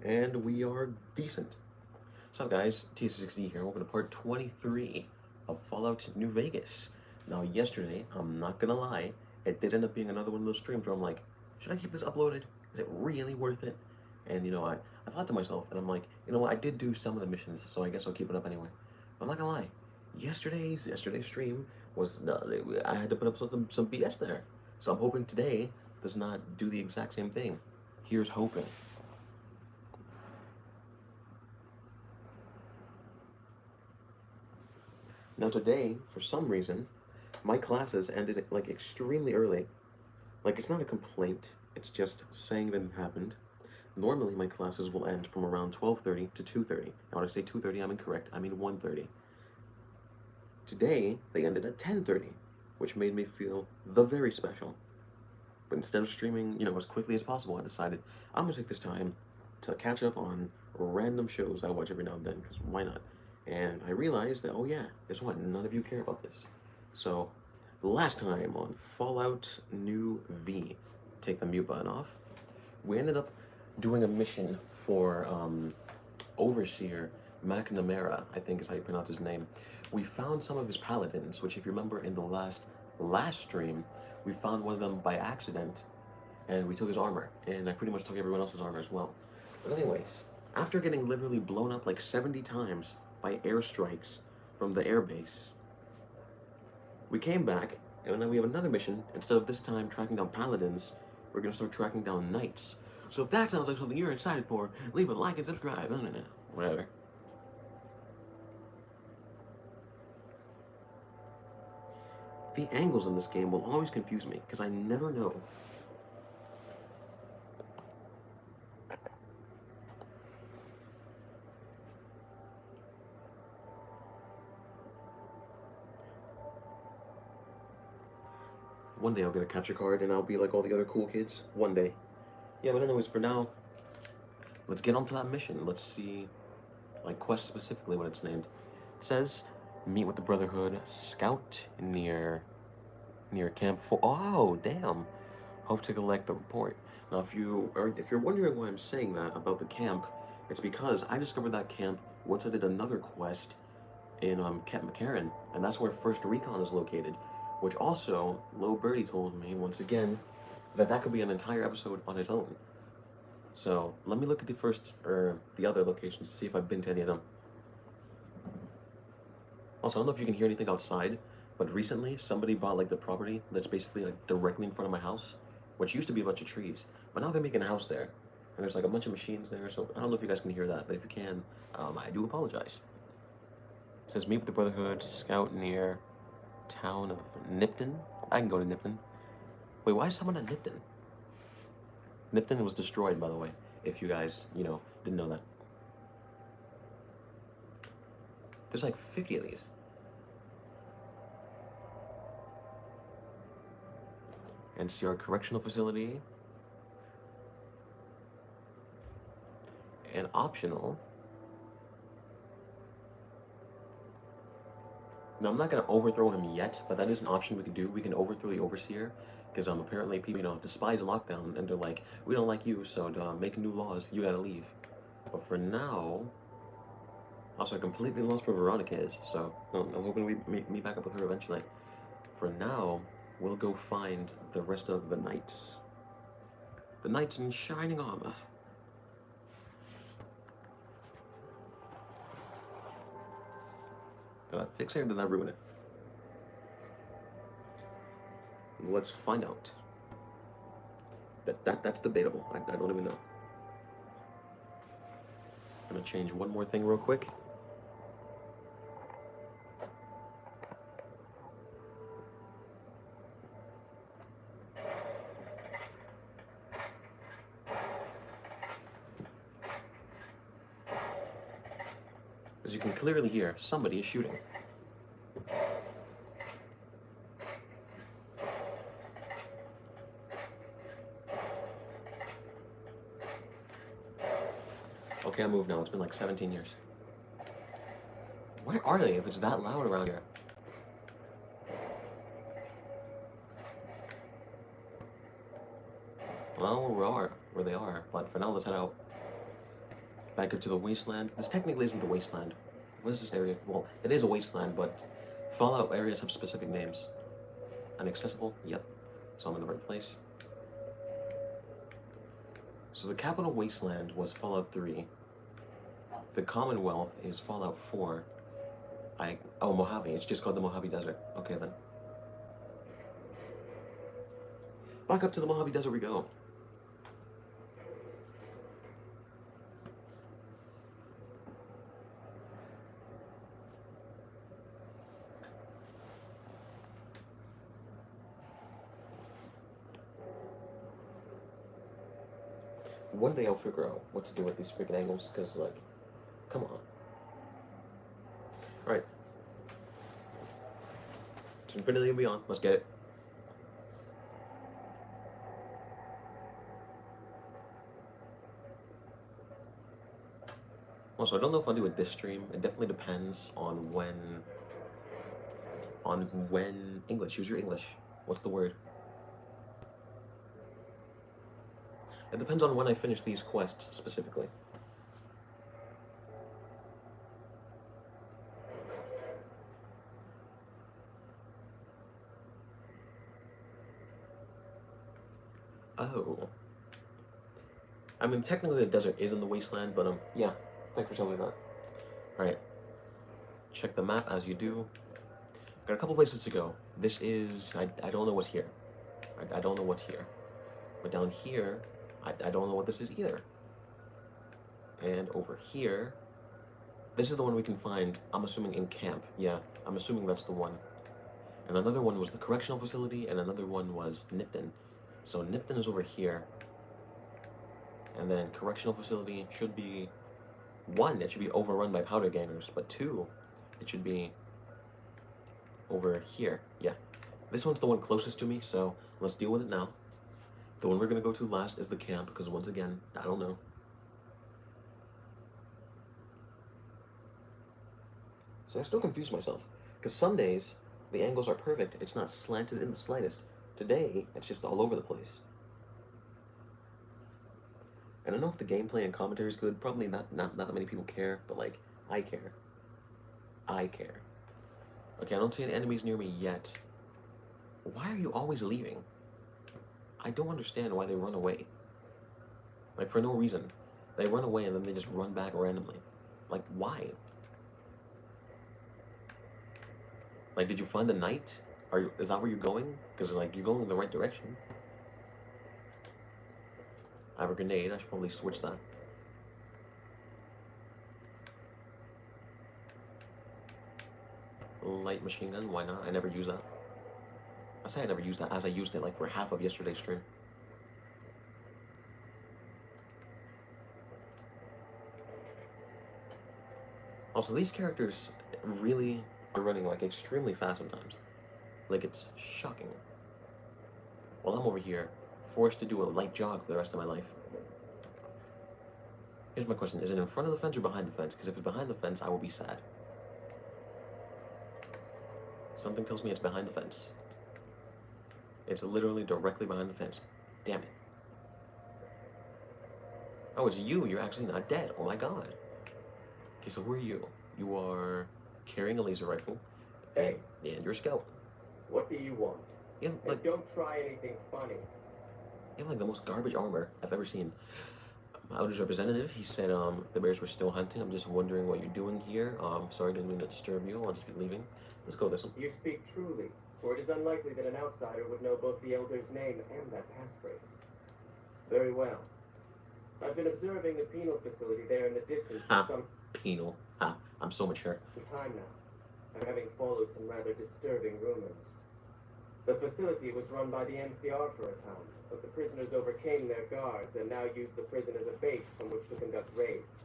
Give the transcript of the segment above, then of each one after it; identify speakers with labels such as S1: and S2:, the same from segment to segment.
S1: And we are decent. What's up, guys? TssXD here. Welcome to part 23 of Fallout New Vegas. Now, yesterday, I'm not gonna lie, it did end up being another one of those streams where I'm like, should I keep this uploaded? Is it really worth it? And I thought to myself, and I'm like, you know what? I did do some of the missions, so I guess I'll keep it up anyway. But I'm not gonna lie, yesterday's stream was I had to put up some BS there. So I'm hoping today does not do the exact same thing. Here's hoping. Now today, for some reason, my classes ended like extremely early. Like, it's not a complaint, it's just saying that it happened. Normally my classes will end from around 12:30 to 2:30. Now when I say 2:30, I'm incorrect, I mean 1:30. Today, they ended at 10:30, which made me feel the very special. But instead of streaming, as quickly as possible, I decided I'm gonna take this time to catch up on random shows I watch every now and then, because why not? And I realized that, oh yeah, guess what? None of you care about this. So, last time on Fallout New V, take the mute button off, we ended up doing a mission for Overseer McNamara, I think is how you pronounce his name. We found some of his paladins, which if you remember in the last stream, we found one of them by accident, and we took his armor, and I pretty much took everyone else's armor as well. But anyways, after getting literally blown up like 70 times by airstrikes from the airbase, we came back, and now we have another mission. Instead of this time tracking down paladins, we're gonna start tracking down knights. So if that sounds like something you're excited for, leave a like and subscribe. Whatever. The angles in this game will always confuse me, because I never know. One day I'll get a capture card and I'll be like all the other cool kids. One day. Yeah, but anyways, for now, let's get on to that mission. Let's see, like, quest specifically what it's named. It says, meet with the Brotherhood Scout near Camp 4. Oh, damn. Hope to collect the report. Now, if you're wondering why I'm saying that about the camp, it's because I discovered that camp once I did another quest in Camp McCarran, and that's where First Recon is located. Which also, Low Birdie told me once again that could be an entire episode on its own. So let me look at the other locations to see if I've been to any of them. Also, I don't know if you can hear anything outside, but recently somebody bought like the property that's basically like directly in front of my house, which used to be a bunch of trees, but now they're making a house there, and there's like a bunch of machines there. So I don't know if you guys can hear that, but if you can, I do apologize. It says meet with the Brotherhood Scout near town of Nipton. I can go to Nipton. Wait, why is someone at Nipton? Nipton was destroyed, by the way, if you guys, didn't know that. There's like 50 of these. NCR Correctional Facility. And optional. Now, I'm not going to overthrow him yet, but that is an option we could do. We can overthrow the Overseer, because apparently people, despise lockdown, and they're like, we don't like you, so to make new laws, you gotta leave. But for now, also I completely lost where Veronica is, so I'm hoping we meet back up with her eventually. For now, we'll go find the rest of the knights. The knights in shining armor. Did I fix it or did I ruin it? Let's find out. That's debatable. I don't even know. I'm gonna change one more thing real quick. As you can clearly hear, somebody is shooting. Okay, I moved now. It's been like 17 years. Where are they if it's that loud around here? Well, we are where they are, but for now, let's head out. Back up to the wasteland. This technically isn't the wasteland. What is this area? Well, it is a wasteland, but Fallout areas have specific names. Inaccessible? Yep. So I'm in the right place. So the capital wasteland was Fallout 3. The Commonwealth is Fallout 4. Oh, Mojave. It's just called the Mojave Desert. Okay, then. Back up to the Mojave Desert we go. One day I'll figure out what to do with these freaking angles, because, like, come on. Alright. To infinity and beyond. Let's get it. Also, I don't know if I'll do it this stream. It definitely depends on when... English. Use your English. What's the word? It depends on when I finish these quests, specifically. Oh. I mean, technically the desert is in the wasteland, but, yeah. Thanks for telling me that. Alright. Check the map as you do. Got a couple places to go. This is... I don't know what's here. I don't know what's here. But down here... I don't know what this is either. And over here, this is the one we can find, I'm assuming in camp. Yeah, I'm assuming that's the one. And another one was the correctional facility, and another one was Nipton. So Nipton is over here. And then correctional facility should be, 1, it should be overrun by powder gangers, but 2, it should be over here. Yeah. This one's the one closest to me, so let's deal with it now. The one we're gonna go to last is the camp, because once again, I don't know. So I still confuse myself, because some days, the angles are perfect, it's not slanted in the slightest. Today, it's just all over the place. I don't know if the gameplay and commentary is good, probably not that many people care, but like, I care. I care. Okay, I don't see any enemies near me yet. Why are you always leaving? I don't understand why they run away. Like, for no reason. They run away and then they just run back randomly. Like, why? Like, did you find the knight? Is that where you're going? Because, like, you're going in the right direction. I have a grenade. I should probably switch that. Light machine gun. Why not? I never use that. I say I never used that, as I used it, like, for half of yesterday's stream. Also, these characters really are running, like, extremely fast sometimes. Like, it's shocking. While I'm over here, forced to do a light jog for the rest of my life. Here's my question. Is it in front of the fence or behind the fence? Because if it's behind the fence, I will be sad. Something tells me it's behind the fence. It's literally directly behind the fence. Damn it. Oh, it's you. You're actually not dead. Oh my god. Okay, so who are you? You are carrying a laser rifle.
S2: Hey.
S1: And you're a scout.
S2: What do you want?
S1: You have, like,
S2: Don't try anything funny.
S1: You have, like, the most garbage armor I've ever seen. Outer's representative, he said, the bears were still hunting. I'm just wondering what you're doing here. Sorry, didn't mean to disturb you. I'll just be leaving. Let's go this one.
S2: You speak truly, for it is unlikely that an outsider would know both the Elder's name and that passphrase. Very well. I've been observing the penal facility there in the distance for some...
S1: Penal. I'm so mature.
S2: time now. I'm having followed some rather disturbing rumors. The facility was run by the NCR for a time, but the prisoners overcame their guards and now use the prison as a base from which to conduct raids.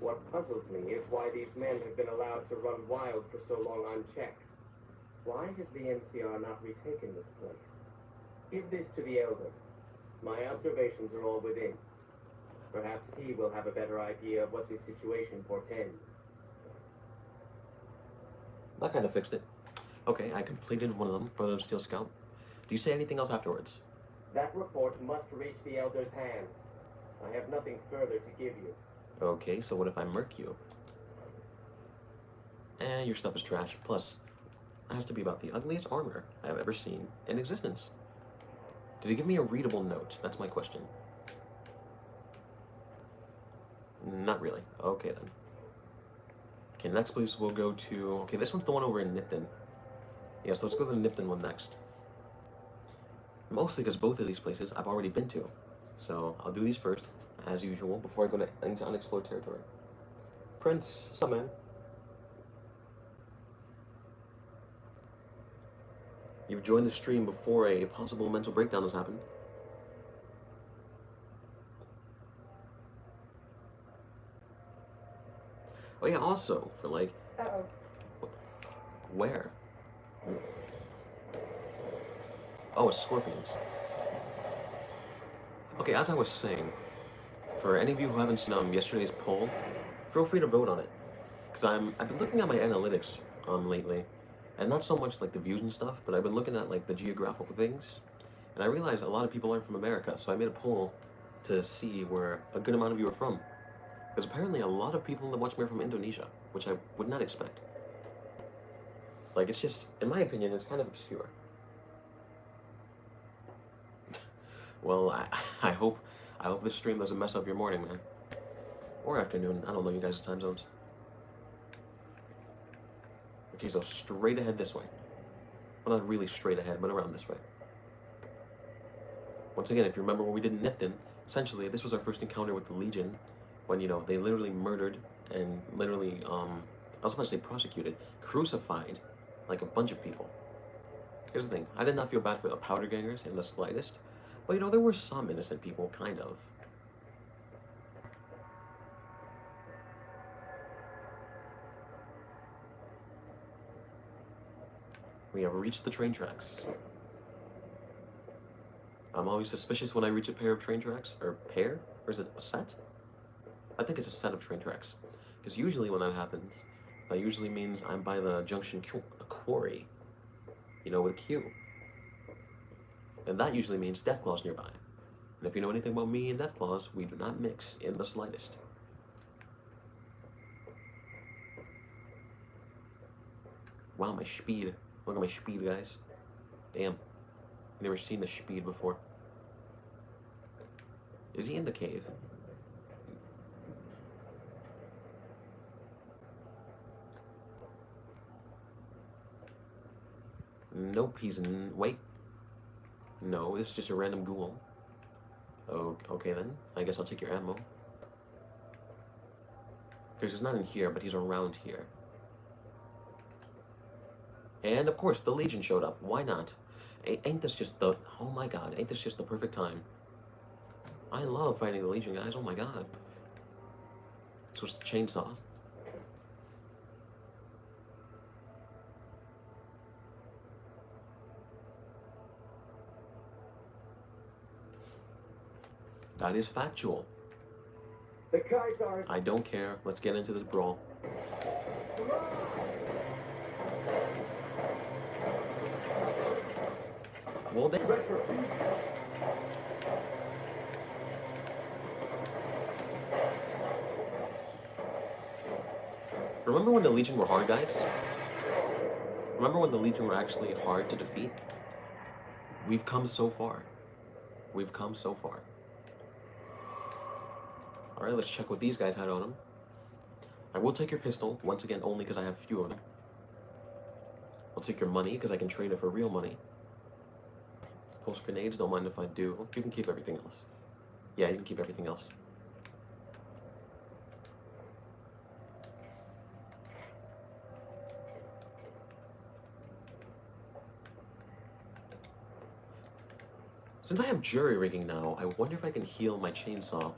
S2: What puzzles me is why these men have been allowed to run wild for so long unchecked. Why has the NCR not retaken this place? Give this to the Elder. My observations are all within. Perhaps he will have a better idea of what this situation portends.
S1: That kind of fixed it. Okay, I completed one of them, Brother of Steel Scout. Do you say anything else afterwards?
S2: That report must reach the Elder's hands. I have nothing further to give you.
S1: Okay, so what if I murk you? Eh, your stuff is trash. Plus, it has to be about the ugliest armor I've ever seen in existence. Did he give me a readable note? That's my question. Not really. Okay, then. Okay, next place we'll go to... Okay, this one's the one over in Nipton. Yeah, so let's go to the Nipton one next. Mostly because both of these places I've already been to. So, I'll do these first, as usual, before I go into unexplored territory. Prince, what's up, man? You've joined the stream before a possible mental breakdown has happened. Oh yeah, also, for like...
S3: Uh-oh.
S1: Where? Oh, it's scorpions. Okay, as I was saying, for any of you who haven't seen yesterday's poll, feel free to vote on it. Because I've been looking at my analytics lately, and not so much like the views and stuff, but I've been looking at like the geographical things, and I realized a lot of people aren't from America, so I made a poll to see where a good amount of you are from. Because apparently a lot of people that watch me are from Indonesia, which I would not expect. Like, it's just, in my opinion, it's kind of obscure. Well, I hope this stream doesn't mess up your morning, man. Or afternoon, I don't know you guys' time zones. Okay, so straight ahead this way. Well, not really straight ahead, but around this way. Once again, if you remember what we did in Nipton, essentially, this was our first encounter with the Legion, when, you know, they literally murdered and literally, I was about to say prosecuted, crucified, like, a bunch of people. Here's the thing, I did not feel bad for the powder gangers in the slightest, but, you know, there were some innocent people, kind of. We have reached the train tracks. I'm always suspicious when I reach a pair of train tracks. Or pair? Or is it a set? I think it's a set of train tracks. Because usually when that happens, that usually means I'm by the junction quarry. You know, with a Q. And that usually means Deathclaw's nearby. And if you know anything about me and Deathclaws, we do not mix in the slightest. Wow, my speed. Look at my speed, guys. Damn. I've never seen the speed before. Is he in the cave? Nope, he's in... Wait. No, this is just a random ghoul. Oh, okay then. I guess I'll take your ammo. Because he's not in here, but he's around here. And of course, the Legion showed up. Why not? Ain't this just the... Oh my god, ain't this just the perfect time? I love fighting the Legion, guys. Oh my god. So it's the chainsaw. That is factual.
S2: The Qoute are...
S1: I don't care. Let's get into this brawl. Well then. Remember when the Legion were hard, guys? Remember when the Legion were actually hard to defeat? We've come so far. We've come so far. Alright, let's check what these guys had on them. I will take your pistol, once again, only because I have a few of them. I'll take your money, because I can trade it for real money. Pulse grenades, don't mind if I do. You can keep everything else. Yeah, you can keep everything else. Since I have jury rigging now, I wonder if I can heal my chainsaw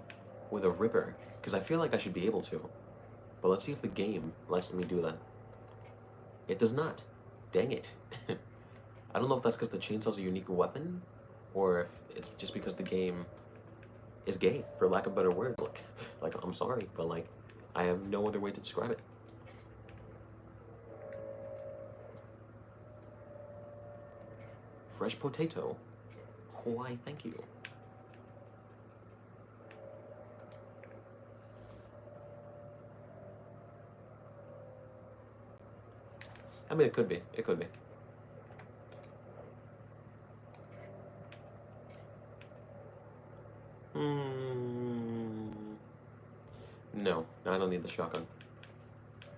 S1: with a ripper, because I feel like I should be able to. But let's see if the game lets me do that. It does not. Dang it. I don't know if that's because the chainsaw's a unique weapon, or if it's just because the game is gay, for lack of better words. Like, I'm sorry, but like, I have no other way to describe it. Fresh potato. Why, thank you. I mean, it could be. It could be. No, I don't need the shotgun.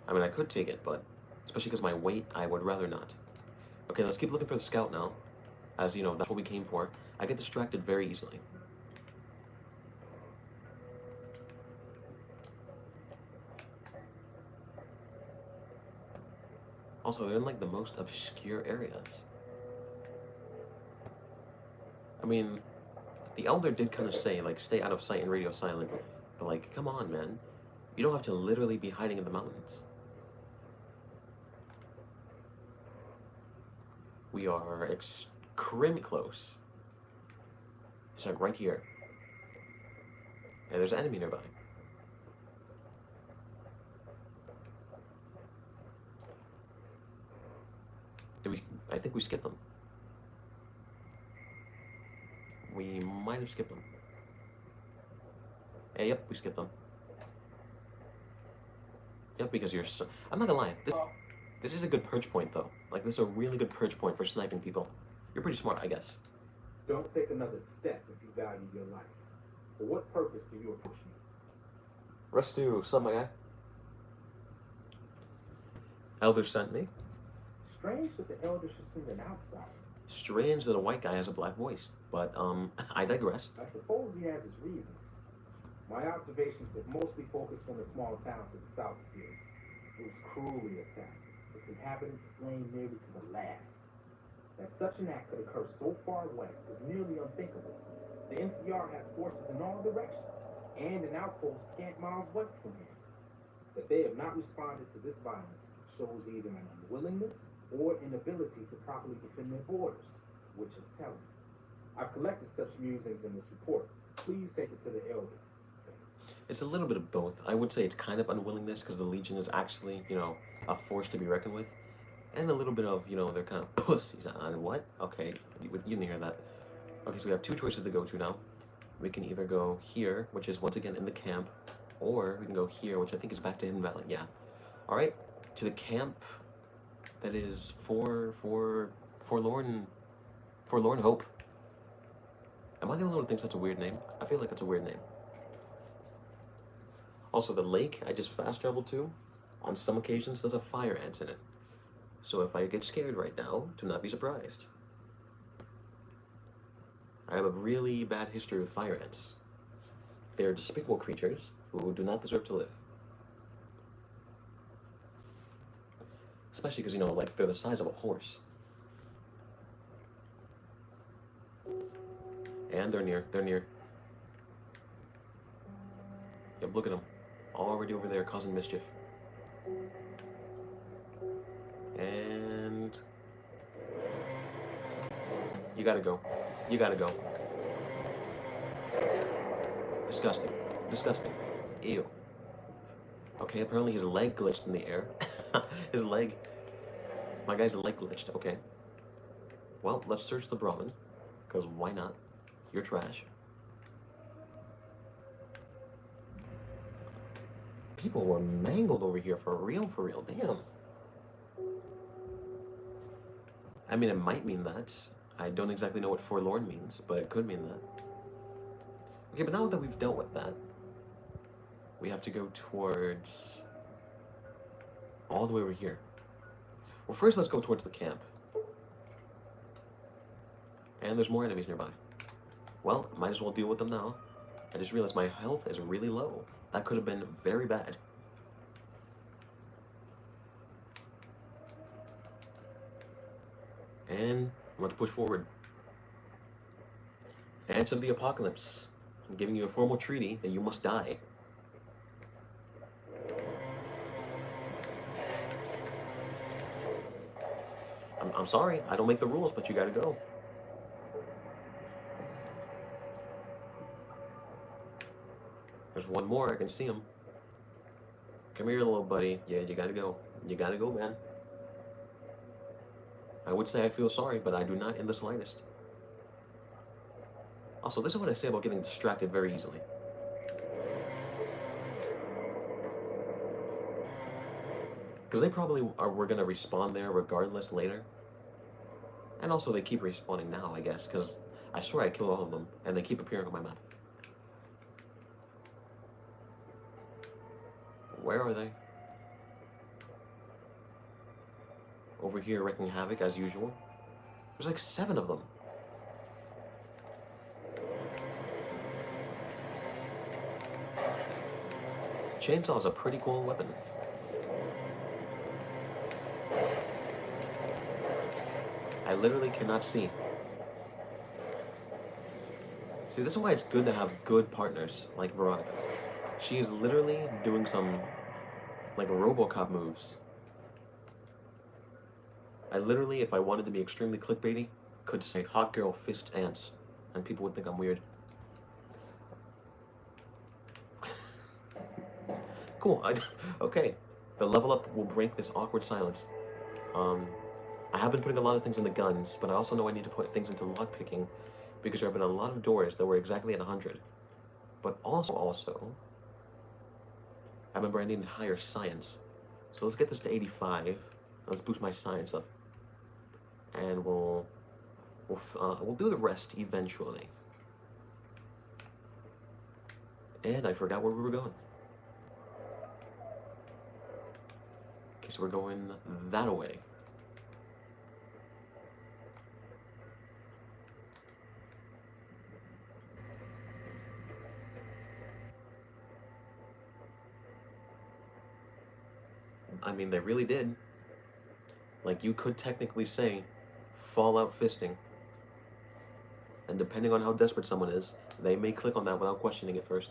S1: I mean, I could take it, but especially because my weight, I would rather not. Okay, let's keep looking for the scout now. As, you know, that's what we came for. I get distracted very easily. Also, they're in, like, the most obscure areas. I mean, the Elder did kind of say, like, stay out of sight and radio silent. But, like, come on, man. You don't have to literally be hiding in the mountains. We are extremely close. It's like right here. And there's an enemy nearby. I think we skipped them. We might have skipped them. Hey, yep, we skipped them. Yep, because you're so... I'm not gonna lie. This is a good perch point, though. Like, this is a really good perch point for sniping people. You're pretty smart, I guess.
S3: Don't take another step if you value your life. For what purpose do you approach me?
S1: Restu, what's up, my guy? Elder sent me.
S3: Strange that the elder should send an outsider.
S1: Strange that a white guy has a black voice. But, I digress.
S3: I suppose he has his reasons. My observations have mostly focused on the small town to the south of here. It was cruelly attacked, its inhabitants slain nearly to the last. That such an act could occur so far west is nearly unthinkable. The NCR has forces in all directions, and an outpost scant miles west from here. That they have not responded to this violence shows either an unwillingness or inability to properly defend their borders, which is telling. I've collected such musings in this report. Please take it to the elder.
S1: It's a little bit of both. I would say it's kind of unwillingness because the Legion is actually, you know, a force to be reckoned with. And a little bit of, you know, they're kind of pussies. On what? Okay, you didn't hear that. Okay, so we have two choices to go to now. We can either go here, which is once again in the camp, or we can go here, which I think is back to Hidden Valley. Yeah. All right, to the camp that is Forlorn Hope. Am I the only one who thinks that's a weird name? I feel like that's a weird name. Also, the lake I just fast traveled to, on some occasions, there's a fire ant in it. So if I get scared right now, do not be surprised. I have a really bad history with fire ants. They are despicable creatures who do not deserve to live. Especially because, you know, like, they're the size of a horse. And they're near. Yep, look at them. Already over there causing mischief. And... You gotta go. Disgusting. Ew. Okay, apparently his leg glitched in the air. His leg... My guy's leg glitched, okay. Well, let's search the Brahmin. Because why not? You're trash. People were mangled over here for real, damn. I mean, it might mean that. I don't exactly know what forlorn means, but it could mean that. Okay, but now that we've dealt with that, we have to go towards... all the way over here. Well, first let's go towards the camp. And there's more enemies nearby. Well, might as well deal with them now. I just realized my health is really low. That could have been very bad. And let's push forward. Ants of the Apocalypse. I'm giving you a formal treaty that you must die. I'm sorry, I don't make the rules, but you gotta go. There's one more, I can see him. Come here, little buddy. Yeah, you gotta go. You gotta go, man. I would say I feel sorry, but I do not in the slightest. Also, this is what I say about getting distracted very easily. Because they probably were going to respawn there regardless later. And also they keep respawning now, I guess, because I swear I killed all of them, and they keep appearing on my map. Where are they? Over here wreaking havoc, as usual. There's like 7 of them. Chainsaw is a pretty cool weapon. I literally cannot see. See, this is why it's good to have good partners, like Veronica. She is literally doing some, like, RoboCop moves. I literally, if I wanted to be extremely clickbaity, could say, hot girl fists ants, and people would think I'm weird. Cool, okay. The level up will break this awkward silence. I have been putting a lot of things in the guns, but I also know I need to put things into lockpicking, because there have been a lot of doors that were exactly at 100. But also, I remember I needed higher science. So let's get this to 85. Let's boost my science up. And we'll do the rest eventually. And I forgot where we were going. Okay, so we're going that way. I mean, they really did. Like, you could technically say Fallout fisting. And depending on how desperate someone is, they may click on that without questioning it first.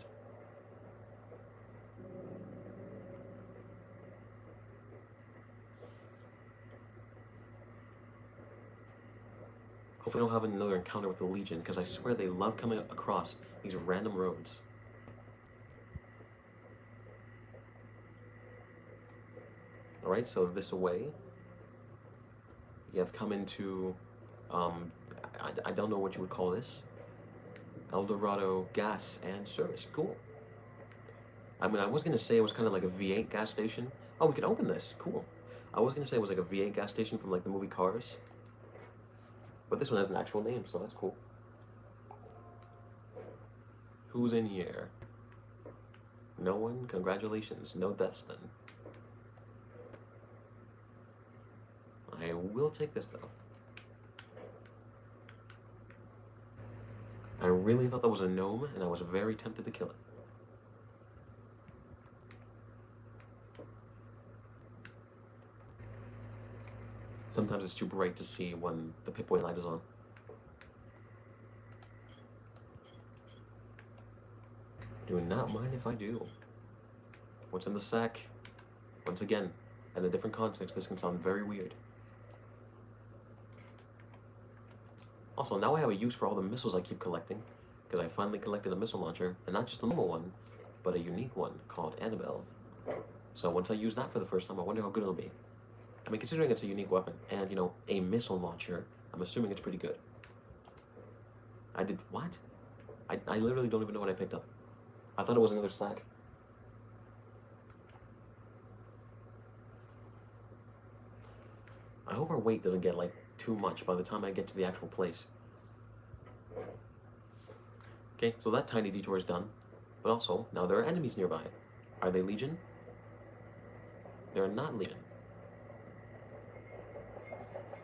S1: Hopefully I don't have another encounter with the Legion, because I swear they love coming across these random roads. Alright, so this way, you have come into, I don't know what you would call this, El Dorado gas and service. Cool. I mean, I was going to say it was kind of like a V8 gas station. Oh, we can open this. Cool. I was going to say it was like a V8 gas station from like the movie Cars. But this one has an actual name, so that's cool. Who's in here? No one? Congratulations. No deaths then. I will take this though. I really thought that was a gnome, and I was very tempted to kill it. Sometimes it's too bright to see when the Pip-Boy light is on. Do not mind if I do. What's in the sack? Once again, in a different context, this can sound very weird. Also, now I have a use for all the missiles I keep collecting, because I finally collected a missile launcher, and not just a normal one, but a unique one called Annabelle. So once I use that for the first time, I wonder how good it'll be. I mean, considering it's a unique weapon, and, you know, a missile launcher, I'm assuming it's pretty good. I did what? I literally don't even know what I picked up. I thought it was another sack. I hope our weight doesn't get, like, too much by the time I get to the actual place. Okay, so that tiny detour is done. But also, now there are enemies nearby. Are they Legion? They're not Legion.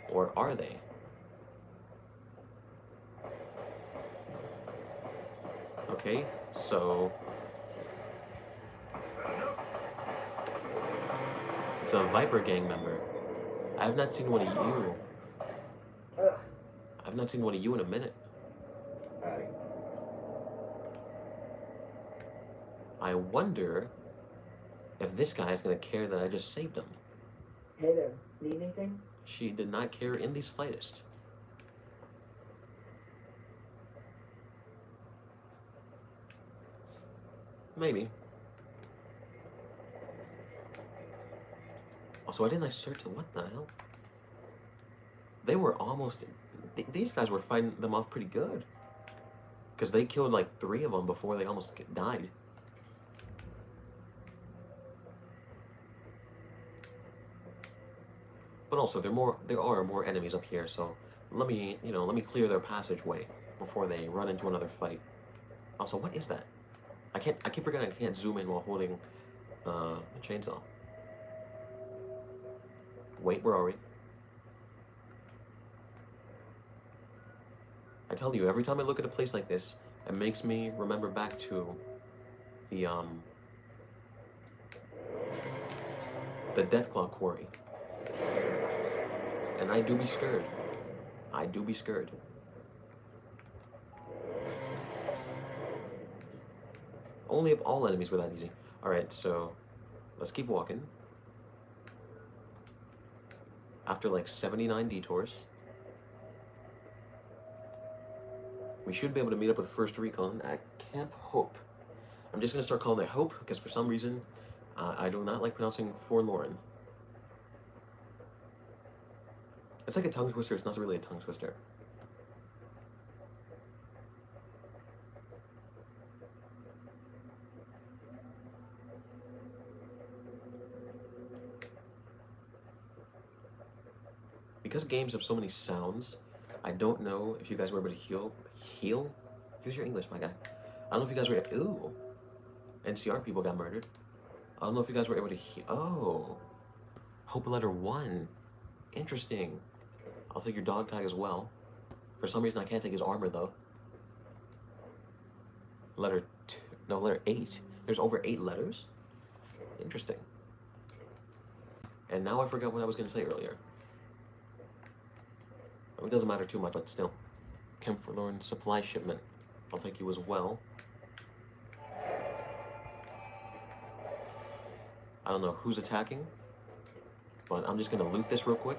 S1: Or are they? Okay, so... it's a Viper Gang member. I have not seen one of you. I've not seen one of you in a minute. I wonder if this guy is going to care that I just saved him.
S4: Hey there, need anything?
S1: She did not care in the slightest. Maybe. Also, why didn't I search them? What the hell? They were almost... these guys were fighting them off pretty good. Because they killed like 3 of them before they almost died. But also, there are more enemies up here, so let me clear their passageway before they run into another fight. Also, what is that? I keep forgetting I can't zoom in while holding the chainsaw. Wait, where are we? I tell you, every time I look at a place like this, it makes me remember back to the Deathclaw Quarry. And I do be scared. I do be scared. Only if all enemies were that easy. Alright, so let's keep walking. After like 79 detours, we should be able to meet up with First Recon at Camp Hope. I'm just going to start calling it Hope, because for some reason, I do not like pronouncing forlorn. It's like a tongue twister, it's not really a tongue twister. Because games have so many sounds, I don't know if you guys were able to heal? Use your English, my guy. I don't know if you guys were, ooh. NCR people got murdered. I don't know if you guys were able to heal, oh. Hope letter 1. Interesting. I'll take your dog tag as well. For some reason I can't take his armor though. Letter 8. There's over 8 letters? Interesting. And now I forgot what I was gonna say earlier. It doesn't matter too much, but still. Camp Forlorn supply shipment. I'll take you as well. I don't know who's attacking, but I'm just gonna loot this real quick.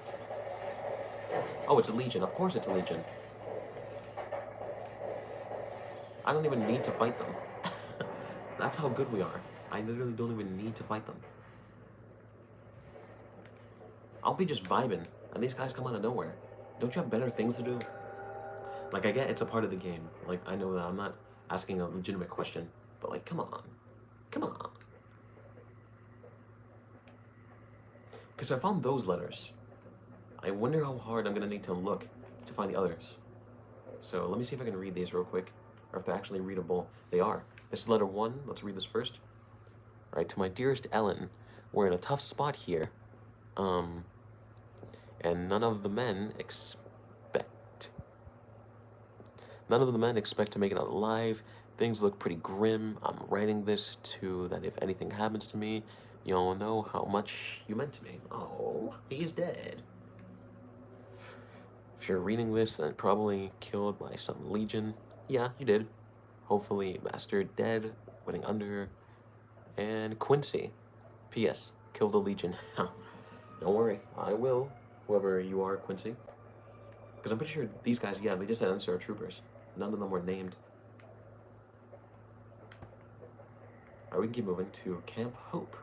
S1: Oh, it's a Legion. Of course it's a Legion. I don't even need to fight them. That's how good we are. I literally don't even need to fight them. I'll be just vibing, and these guys come out of nowhere. Don't you have better things to do? Like, I get it's a part of the game. Like, I know that I'm not asking a legitimate question, but like, come on. Come on. Because I found those letters. I wonder how hard I'm gonna need to look to find the others. So let me see if I can read these real quick, or if they're actually readable. They are. This is letter 1. Let's read this first. All right, to my dearest Ellen, we're in a tough spot here. And none of the men expect to make it out alive. Things look pretty grim. I'm writing this to that if anything happens to me, you'll know how much you meant to me. Oh, he's dead. If you're reading this, then probably killed by some Legion. Yeah, you did. Hopefully, bastard dead, winning under. And Quincy. P.S. Kill the Legion. Don't worry, I will. Whoever you are, Quincy. Because I'm pretty sure these guys, yeah, they just said NCR troopers. None of them were named. Alright, we can keep moving to Camp Hope.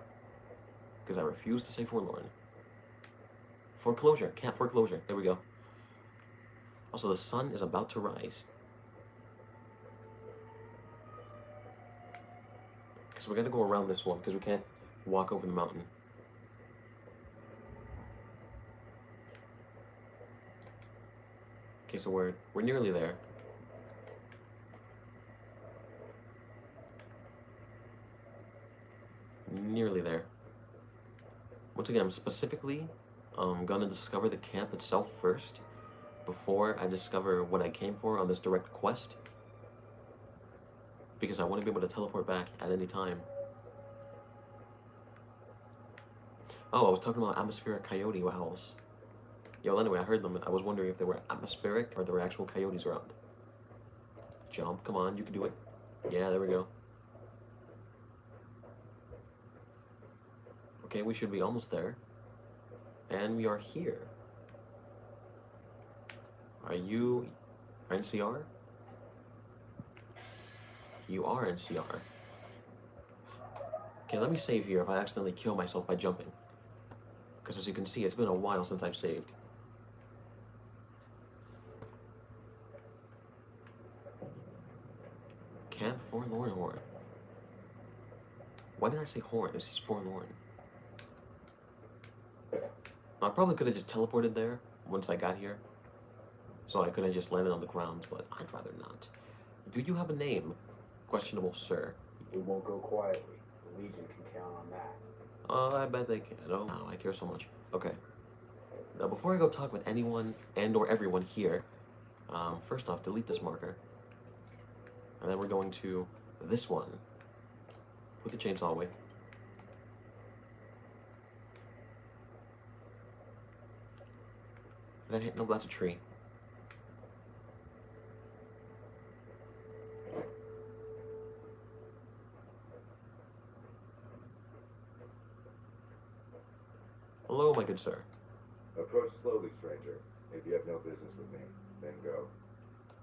S1: Because I refuse to say forlorn. Foreclosure. Camp Foreclosure. There we go. Also, the sun is about to rise. So we're going to go around this one because we can't walk over the mountain. Okay, so we're nearly there. Nearly there. Once again, I'm specifically gonna discover the camp itself first before I discover what I came for on this direct quest. Because I want to be able to teleport back at any time. Oh, I was talking about atmospheric coyote owls. Yo, anyway, I heard them and I was wondering if they were atmospheric or there were actual coyotes around. Jump, come on, you can do it. Yeah, there we go. Okay, we should be almost there. And we are here. Are you NCR? You are NCR. Okay, let me save here if I accidentally kill myself by jumping. Because as you can see, it's been a while since I've saved. Camp Forlorn Horn. Why did I say horn? This is forlorn. I probably could have just teleported there once I got here. So I could have just landed on the ground, but I'd rather not. Do you have a name? Questionable, sir.
S3: It won't go quietly. The Legion can count on that.
S1: I bet they can. Oh, wow, I care so much. Okay. Now, before I go talk with anyone and or everyone here, first off, delete this marker. And then we're going to this one. Put the chainsaw away. And then, no, that's a tree. Hello, my good sir.
S5: Approach slowly, stranger. If you have no business with me, then go.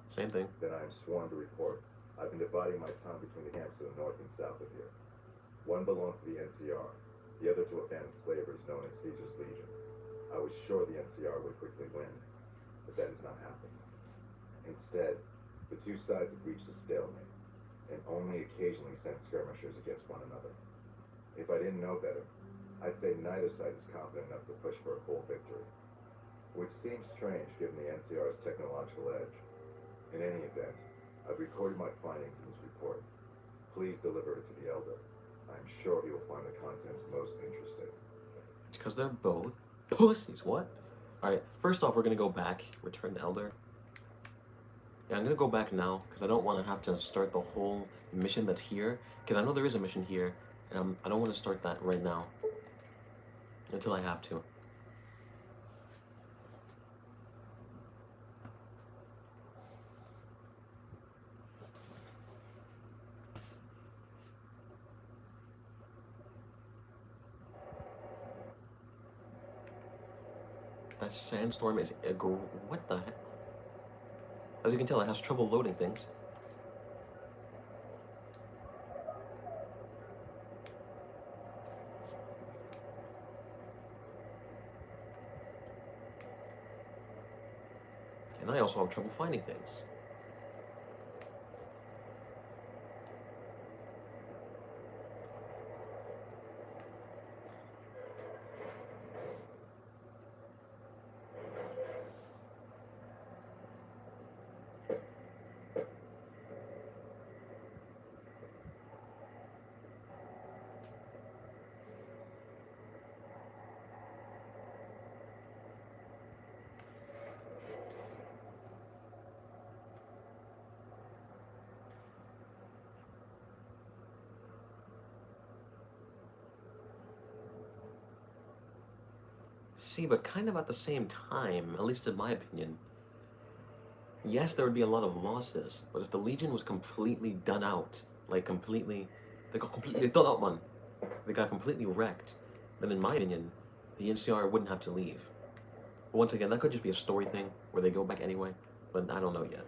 S1: Same thing.
S5: Then I am sworn to report. I've been dividing my time between the camps to the north and south of here. One belongs to the NCR, the other to a band of slavers known as Caesar's Legion. I was sure the NCR would quickly win, but that has not happened. Instead, the two sides have reached a stalemate, and only occasionally sent skirmishers against one another. If I didn't know better, I'd say neither side is confident enough to push for a full victory, which seems strange given the NCR's technological edge. In any event, I've recorded my findings in this report. Please deliver it to the Elder. I'm sure he will find the contents most interesting.
S1: It's because they're both pussies. What? Alright, first off, we're going to go back. Return to Elder. Yeah, I'm going to go back now because I don't want to have to start the whole mission that's here. Because I know there is a mission here, and I don't want to start that right now. Until I have to. That sandstorm is what the heck? As you can tell, it has trouble loading things. And I also have trouble finding things. See, but kind of at the same time, at least in my opinion, yes, there would be a lot of losses, but if the Legion was completely done out, like they got completely done out, man. They got completely wrecked, then in my opinion, the NCR wouldn't have to leave. But once again, that could just be a story thing, where they go back anyway, but I don't know yet.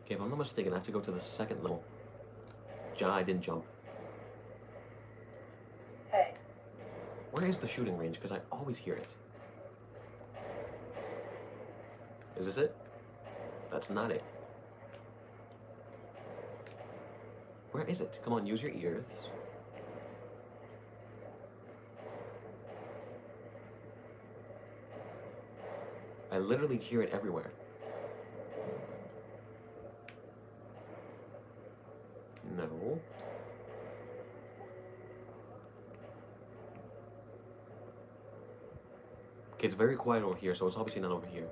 S1: Okay, if I'm not mistaken, I have to go to the second level. I didn't jump.
S4: Hey.
S1: Where is the shooting range? Because I always hear it. Is this it? That's not it. Where is it? Come on, use your ears. I literally hear it everywhere. No. Okay, it's very quiet over here, so it's obviously not over here.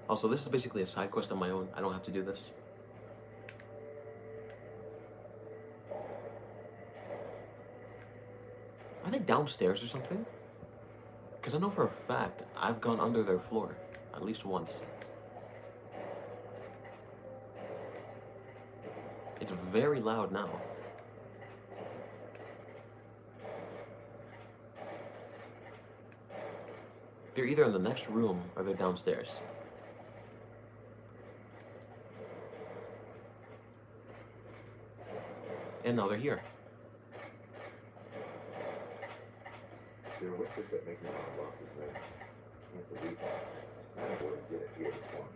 S1: Also, this is basically a side quest on my own. I don't have to do this. Are they downstairs or something? Because I know for a fact I've gone under their floor at least once. It's very loud now. They're either in the next room or they're downstairs. And now they're here.
S5: There are whispers that make me want to lost his name. Can't believe that. I don't know what he did it here this morning.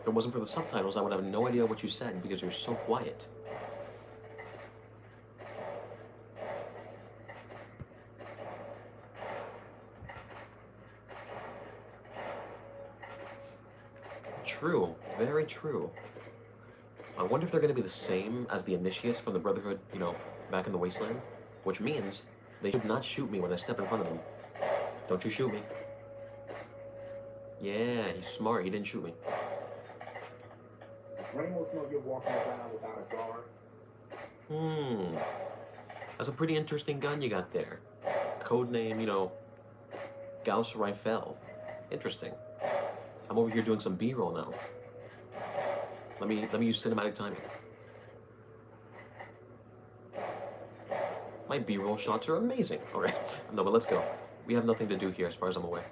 S1: If it wasn't for the subtitles, I would have no idea what you said because you're so quiet. True, very true. I wonder if they're going to be the same as the initiates from the Brotherhood, you know, back in the Wasteland. Which means they should not shoot me when I step in front of them. Don't you shoot me. Yeah, he's smart. He didn't shoot me.
S3: Does Ramos know you're walking around without a guard?
S1: That's a pretty interesting gun you got there. Codename, you know, Gauss Rifle. Interesting. I'm over here doing some B-roll now. Let me use cinematic timing. My B-roll shots are amazing. All right, no, but let's go. We have nothing to do here, as far as I'm aware.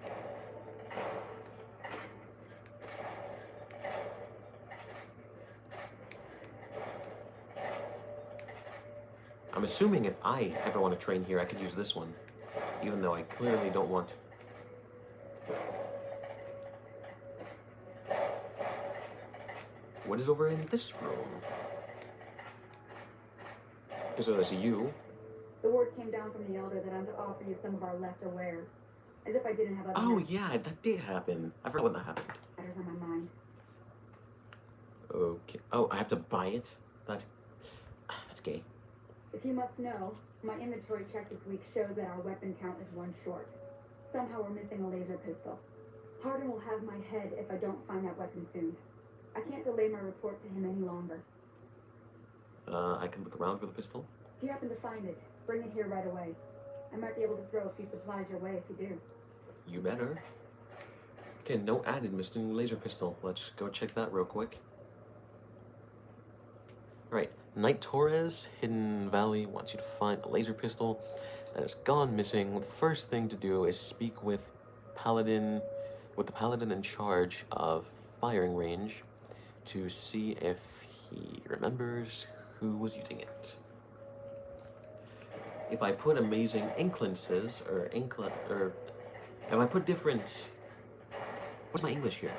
S1: I'm assuming if I ever want to train here, I could use this one, even though I clearly don't want to. What is over in this room? Okay, so there's you.
S6: The word came down from the elder that I'm to offer you some of our lesser wares. As if I didn't have other
S1: Oh yeah, that did happen. I forgot when that happened.
S6: matters on my mind.
S1: Okay. Oh, I have to buy it? That's gay.
S6: If you must know, my inventory check this week shows that our weapon count is 1 short. Somehow we're missing a laser pistol. Hardin will have my head if I don't find that weapon soon. I can't delay my report to him any longer.
S1: I can look around for the pistol.
S6: If you happen to find it, bring it here right away. I might be able to throw a few supplies your way if you do.
S1: You better. Okay, no added, Mr. New Laser Pistol. Let's go check that real quick. Right, Knight Torres, Hidden Valley wants you to find a laser pistol that has gone missing. The first thing to do is speak with the paladin in charge of firing range to see if he remembers who was using it. If I put amazing inclinances, if I put different, what's my English here?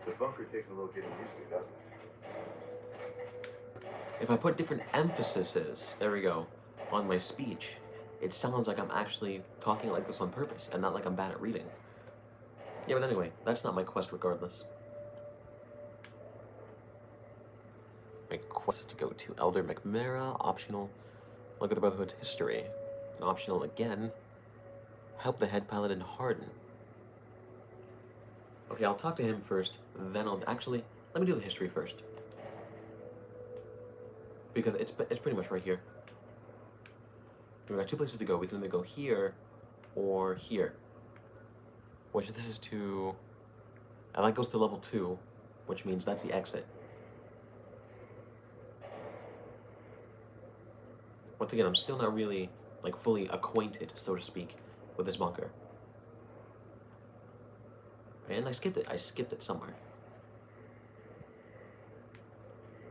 S5: The bunker takes a little getting used to, doesn't it?
S1: If I put different emphases, there we go, on my speech, it sounds like I'm actually talking like this on purpose and not like I'm bad at reading. Yeah, but anyway, that's not my quest regardless. My quest is to go to Elder McMara, optional, look at the Brotherhood's history, and optional again, help the head paladin Hardin. Okay, I'll talk to him first, then let me do the history first. Because it's pretty much right here. We've got 2 places to go. We can either go here or here. Which this is to, and that goes to level 2, which means that's the exit. Once again, I'm still not really, like, fully acquainted, so to speak, with this bunker. And I skipped it. I skipped it somewhere.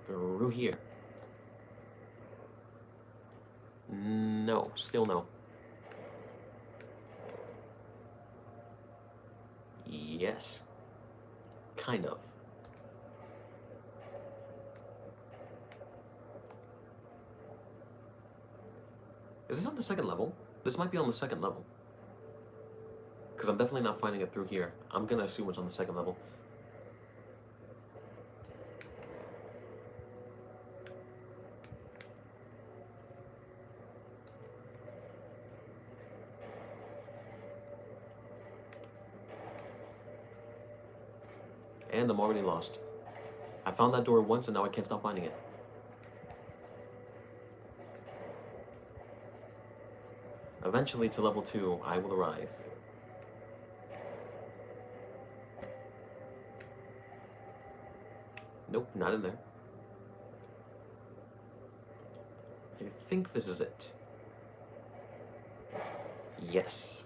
S1: Through here. No, still no. Yes. Kind of. Is this on the 2nd level? This might be on the 2nd level. Because I'm definitely not finding it through here. I'm gonna assume it's on the 2nd level. And I'm already lost. I found that door once and now I can't stop finding it. Eventually, to level 2, I will arrive. Nope, not in there. I think this is it. Yes.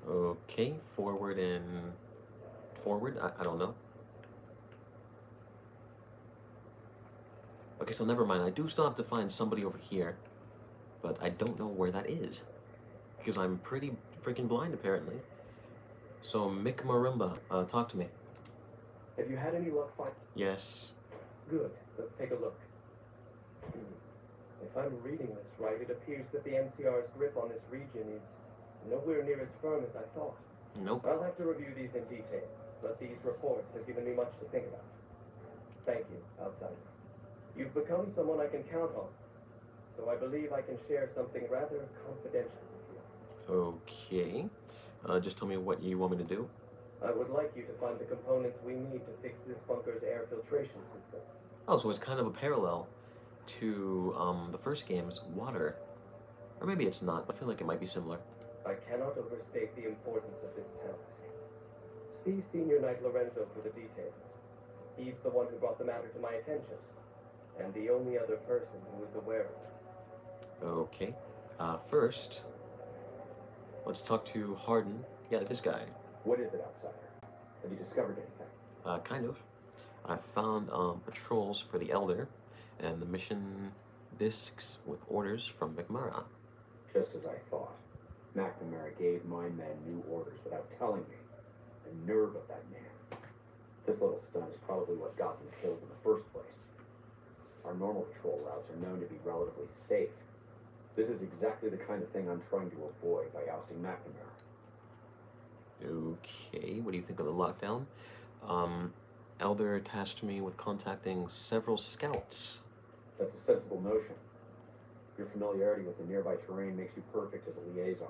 S1: Okay, forward and forward, I don't know. Okay, so never mind. I do still have to find somebody over here, but I don't know where that is because I'm pretty freaking blind apparently. So Mick Marimba, talk to me.
S2: Have you had any luck finding?
S1: Yes.
S2: Good. Let's take a look. If I'm reading this right, it appears that the NCR's grip on this region is nowhere near as firm as I thought.
S1: Nope.
S2: I'll have to review these in detail, but these reports have given me much to think about. Thank you, Outsider. You've become someone I can count on, so I believe I can share something rather confidential with you.
S1: Okay. Just tell me what you want me to do.
S2: I would like you to find the components we need to fix this bunker's air filtration system.
S1: Oh, so it's kind of a parallel to the first game's water. Or maybe it's not. I feel like it might be similar.
S2: I cannot overstate the importance of this task. See Senior Knight Lorenzo for the details. He's the one who brought the matter to my attention, and the only other person who is aware of it.
S1: Okay. First, let's talk to Hardin. Yeah, this guy.
S3: What is it, Outsider? Have you discovered anything?
S1: Kind of. I found patrols for the Elder and the mission discs with orders from McMurray.
S3: Just as I thought. McNamara gave my men new orders without telling me. The nerve of that man. This little stunt is probably what got them killed in the first place. Our normal patrol routes are known to be relatively safe. This is exactly the kind of thing I'm trying to avoid by ousting McNamara.
S1: Okay, what do you think of the lockdown? Elder tasked me with contacting several scouts.
S3: That's a sensible notion. Your familiarity with the nearby terrain makes you perfect as a liaison.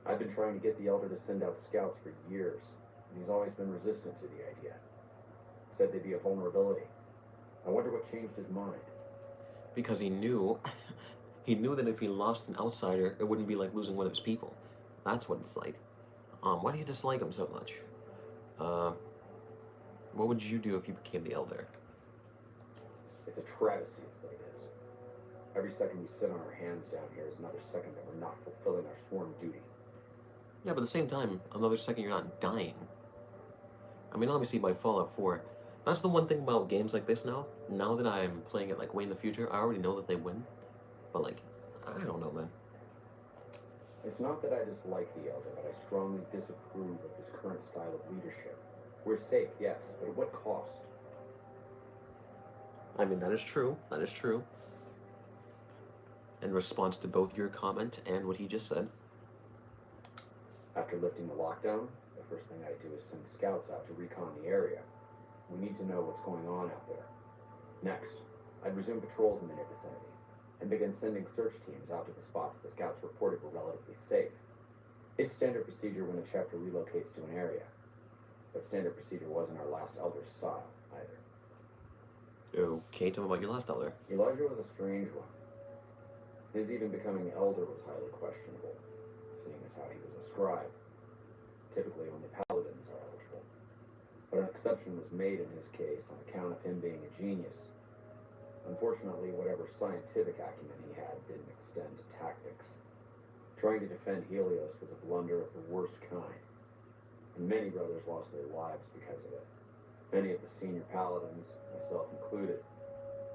S3: I've been trying to get the Elder to send out scouts for years, and he's always been resistant to the idea. Said they'd be a vulnerability. I wonder what changed his mind.
S1: Because he knew, he knew that if he lost an outsider, it wouldn't be like losing one of his people. That's what it's like. Why do you dislike him so much? What would you do if you became the Elder?
S3: It's a travesty is what it is. Every second we sit on our hands down here is another second that we're not fulfilling our sworn duty.
S1: Yeah, but at the same time, another second you're not dying. I mean, obviously by Fallout 4, that's the one thing about games like this now. Now that I'm playing it like way in the future, I already know that they win. But like, I don't know, man.
S3: It's not that I dislike the Elder, but I strongly disapprove of his current style of leadership. We're safe, yes, but at what cost?
S1: I mean, that is true. That is true. In response to both your comment and what he just said.
S3: After lifting the lockdown, the first thing I do is send scouts out to recon the area. We need to know what's going on out there. Next, I'd resume patrols in the near vicinity and begin sending search teams out to the spots the scouts reported were relatively safe. It's standard procedure when a chapter relocates to an area, but standard procedure wasn't our last Elder's style, either.
S1: Okay, tell me about your last Elder.
S3: Elijah was a strange one. His even becoming Elder was highly questionable, seeing as how he was a scribe. Typically only paladins are eligible. But an exception was made in his case on account of him being a genius. Unfortunately, whatever scientific acumen he had didn't extend to tactics. Trying to defend Helios was a blunder of the worst kind, and many brothers lost their lives because of it. Many of the senior paladins, myself included,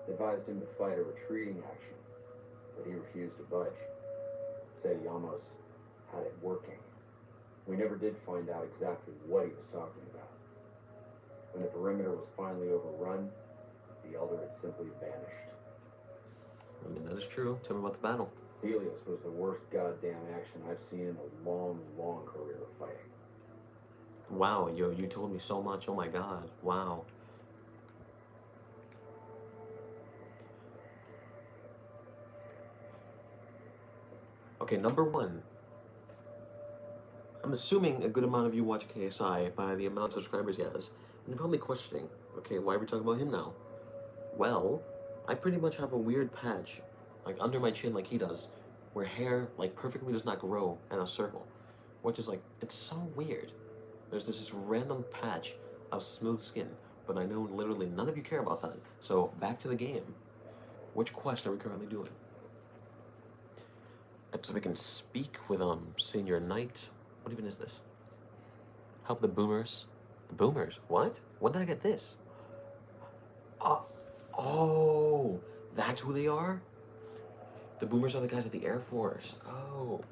S3: advised him to fight a retreating action, but he refused to budge. Said he almost had it working. We never did find out exactly what he was talking about. When the perimeter was finally overrun, the Elder had simply vanished.
S1: I mean, that is true. Tell me about the battle.
S3: Helios was the worst goddamn action I've seen in a long, long career of fighting.
S1: Wow, you told me so much. Oh my god. Wow. Okay, number one. I'm assuming a good amount of you watch KSI by the amount of subscribers he has. And you're probably questioning, okay, why are we talking about him now? Well, I pretty much have a weird patch, like under my chin like he does, where hair like perfectly does not grow in a circle. Which is like, it's so weird. There's this random patch of smooth skin, but I know literally none of you care about that. So, back to the game. Which quest are we currently doing? So we can speak with Senior Knight. What even is this? Help the boomers. The boomers? What? When did I get this? Oh, that's who they are? The boomers are the guys at the Air Force. Oh.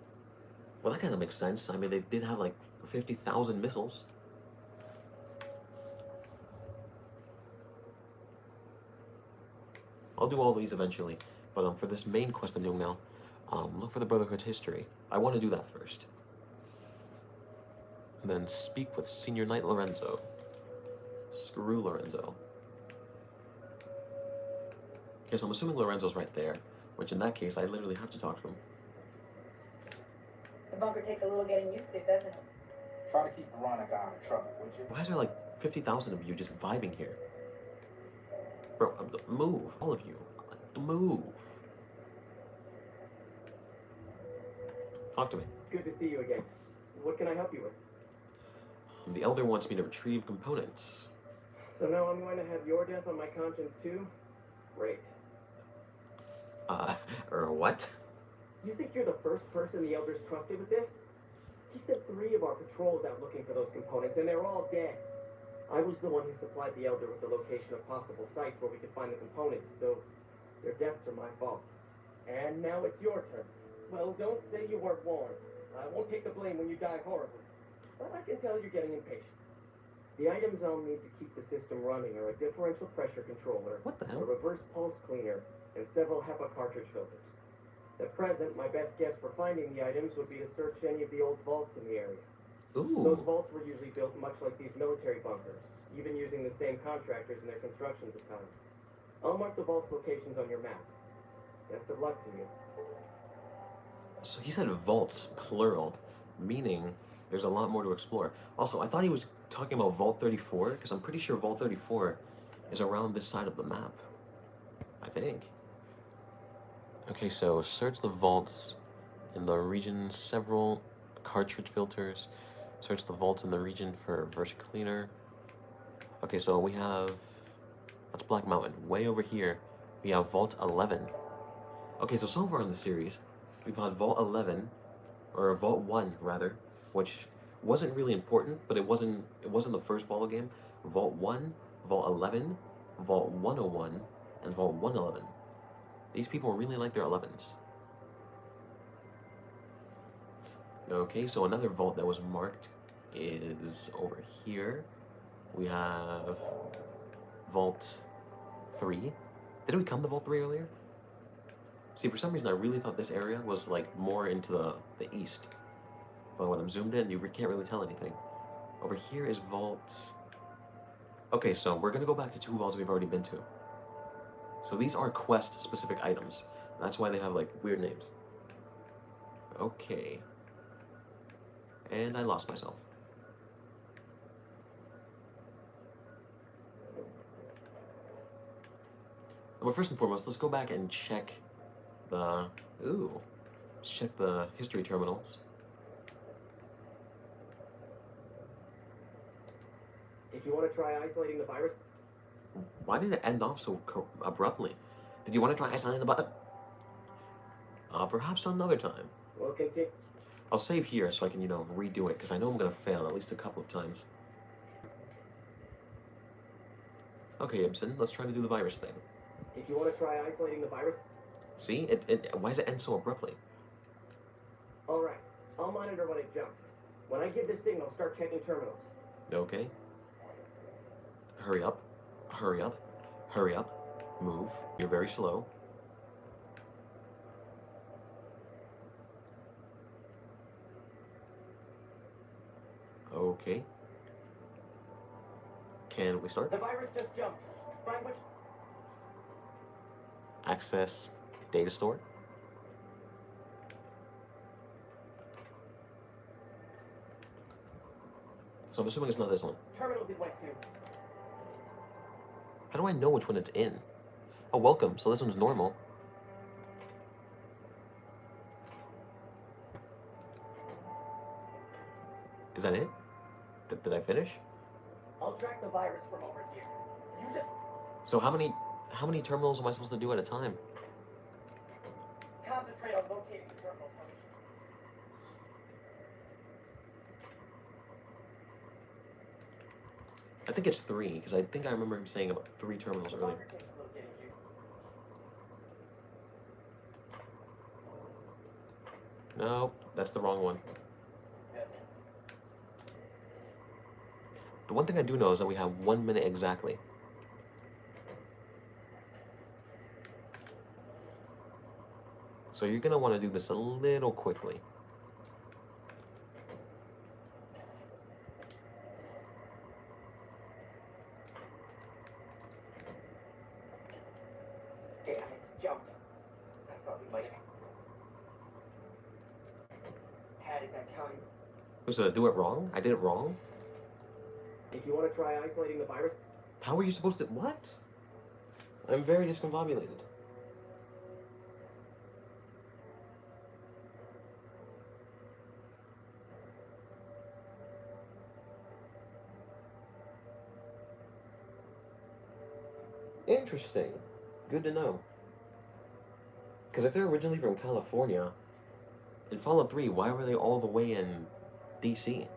S1: Well, that kind of makes sense. I mean, they did have like 50,000 missiles. I'll do all these eventually. But for this main quest I'm doing now, look for the Brotherhood's history. I want to do that first. And then speak with Senior Knight Lorenzo. Screw Lorenzo. Okay, so I'm assuming Lorenzo's right there, which in that case, I literally have to talk to him.
S4: The bunker takes a little getting used to, doesn't it?
S3: Try to keep Veronica out of trouble, would you?
S1: Why is there like 50,000 of you just vibing here? Bro, move, all of you. Move. Talk to me.
S2: Good to see you again. What can I help you with?
S1: The Elder wants me to retrieve components.
S2: So now I'm going to have your death on my conscience too? Great.
S1: Or what?
S2: You think you're the first person the Elders trusted with this? He sent 3 of our patrols out looking for those components, and they're all dead. I was the one who supplied the Elder with the location of possible sites where we could find the components, so their deaths are my fault. And now it's your turn. Well, don't say you weren't warned. I won't take the blame when you die horribly. But I can tell you're getting impatient. The items I'll need to keep the system running are a differential pressure controller,
S1: What the
S2: a
S1: hell?
S2: reverse pulse cleaner, and several HEPA cartridge filters. At present, my best guess for finding the items would be to search any of the old vaults in the area. Those
S1: Ooh.
S2: vaults were usually built much like these military bunkers, even using the same contractors in their constructions at times. I'll mark the vault's locations on your map. Best of luck to you.
S1: So he said vaults, plural, meaning there's a lot more to explore. Also, I thought he was talking about Vault 34, because I'm pretty sure Vault 34 is around this side of the map. I think. Okay, so search the vaults in the region, several cartridge filters. Search the vaults in the region for reverse cleaner. Okay, so we have, that's Black Mountain. Way over here, we have Vault 11. Okay, so far in the series, we've had Vault 11, or Vault 1 rather, which wasn't really important, but it wasn't the first Vault game. Vault 1, Vault 11, Vault 101, and Vault 111. These people really like their 11s. Okay, so another vault that was marked is over here. We have Vault 3. Did we come to Vault 3 earlier? See, for some reason I really thought this area was like more into the east. But when I'm zoomed in, you can't really tell anything. Over here is Vault... Okay, so we're gonna go back to 2 vaults we've already been to. So these are quest-specific items. That's why they have, like, weird names. Okay. And I lost myself. But first and foremost, let's go back and check the... Ooh. Let's check the history terminals.
S2: Did you want to try isolating the virus?
S1: Why did it end off so abruptly? Did you want to try isolating the button? Perhaps another time.
S2: We'll continue.
S1: I'll save here so I can, redo it, because I know I'm going to fail at least a couple of times. Okay, Ibsen, let's try to do the virus thing.
S2: Did you want to try isolating the virus?
S1: See? Why does it end so abruptly?
S2: Alright, I'll monitor when it jumps. When I give the signal, start checking terminals.
S1: Okay. Hurry up. Hurry up. Hurry up. Move. You're very slow. Okay. Can we start?
S2: The virus just jumped. Find which...
S1: Access data store. So I'm assuming it's not this one.
S2: terminals it went to.
S1: How do I know which one it's in? Oh, welcome. So this one's normal. Is that it? Did I finish?
S2: I'll track the virus from over here. You just
S1: So how many terminals am I supposed to do at a time?
S2: concentrate on locating the terminals.
S1: I think it's 3, because I think I remember him saying about 3 terminals earlier.
S2: Bunker takes a little getting used to.
S1: No, that's the wrong one. The one thing I do know is that we have 1 minute exactly. So you're gonna want to do this a little quickly.
S2: Damn, it's jumped. I thought we might have had it that time.
S1: So do it wrong? I did it wrong?
S2: Did you want to try isolating the virus?
S1: How were you supposed to... What? I'm very discombobulated. Interesting. Good to know. Because if they're originally from California, in Fallout 3, why were they all the way in DC?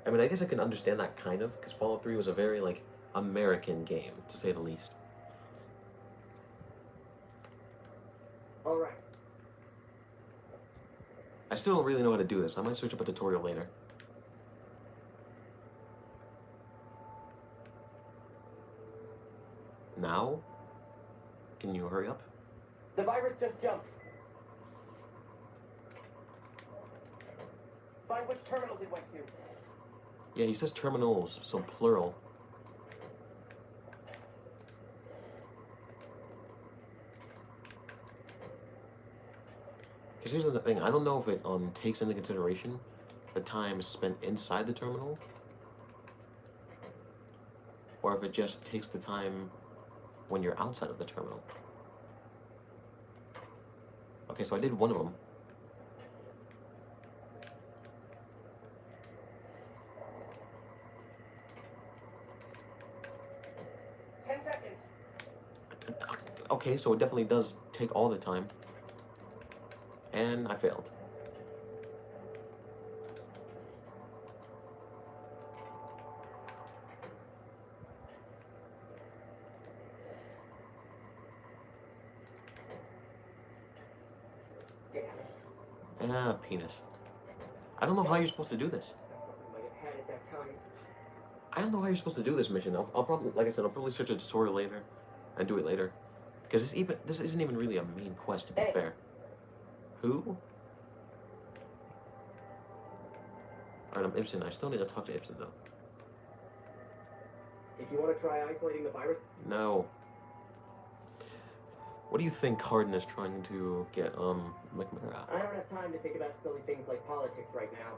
S1: I mean, I guess I can understand that kind of, because Fallout 3 was a very, like, American game, to say the least.
S2: Alright.
S1: I still don't really know how to do this. I might search up a tutorial later. Now? Can you hurry up?
S2: The virus just jumped. Find which terminals it went to.
S1: Yeah, he says terminals, so plural. Because here's the thing, I don't know if it takes into consideration the time spent inside the terminal, or if it just takes the time when you're outside of the terminal. Okay, so I did one of them. Okay, so it definitely does take all the time. And I failed.
S2: Damn it.
S1: Ah, penis. I don't know how you're supposed to do this.
S2: I thought we might have had it that time.
S1: I don't know how you're supposed to do this mission. I'll probably, like I said, I'll probably search a tutorial later and do it later. Because this isn't even really a main quest, to be fair. Who? Alright, I'm Ibsen. I still need to talk to Ibsen, though.
S2: Did you want to try isolating the virus?
S1: No. What do you think Hardin is trying to get, McMara?
S2: I don't have time to think about silly things like politics right now.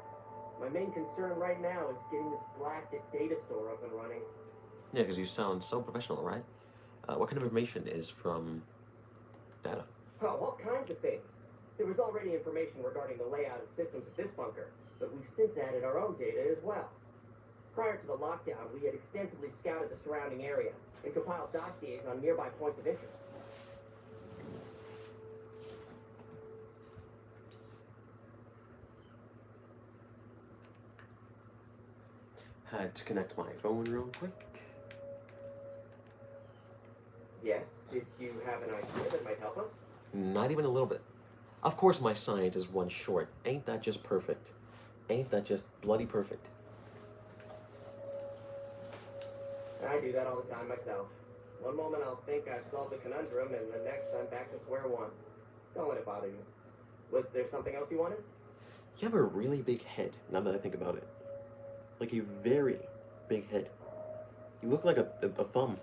S2: My main concern right now is getting this blasted data store up and running.
S1: Yeah, because you sound so professional, right? What kind of information is from data?
S2: Oh, all kinds of things. There was already information regarding the layout and systems of this bunker, but we've since added our own data as well. Prior to the lockdown, we had extensively scouted the surrounding area and compiled dossiers on nearby points of interest.
S1: Had to connect my phone real quick.
S2: Yes, did you have an idea that might help us?
S1: Not even a little bit. Of course my science is one short. Ain't that just perfect? Ain't that just bloody perfect?
S2: I do that all the time myself. One moment I'll think I've solved the conundrum, and the next I'm back to square one. Don't let it bother you. Was there something else you wanted?
S1: You have a really big head, now that I think about it. Like a very big head. You look like a thumb.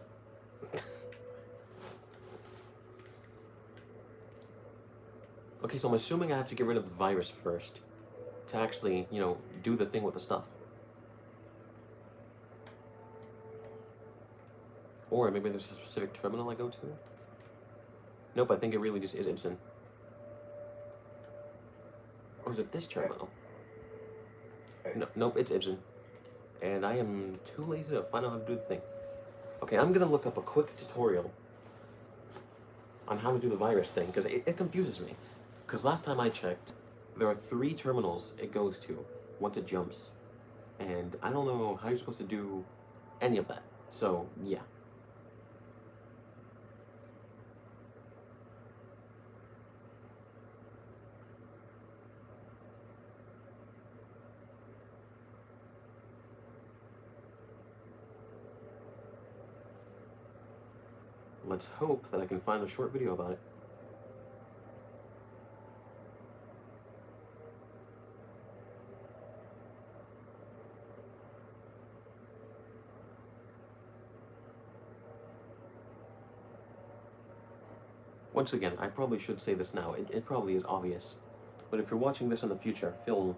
S1: Okay, so I'm assuming I have to get rid of the virus first to actually, you know, do the thing with the stuff. Or maybe there's a specific terminal I go to. Nope, I think it really just is Ibsen. Or is it this terminal? No, nope, it's Ibsen. And I am too lazy to find out how to do the thing. Okay, I'm gonna look up a quick tutorial on how to do the virus thing, because it confuses me. Because last time I checked, there are 3 terminals it goes to once it jumps. And I don't know how you're supposed to do any of that. So, yeah. Let's hope that I can find a short video about it. Once again, I probably should say this now. It probably is obvious. But if you're watching this in the future, feel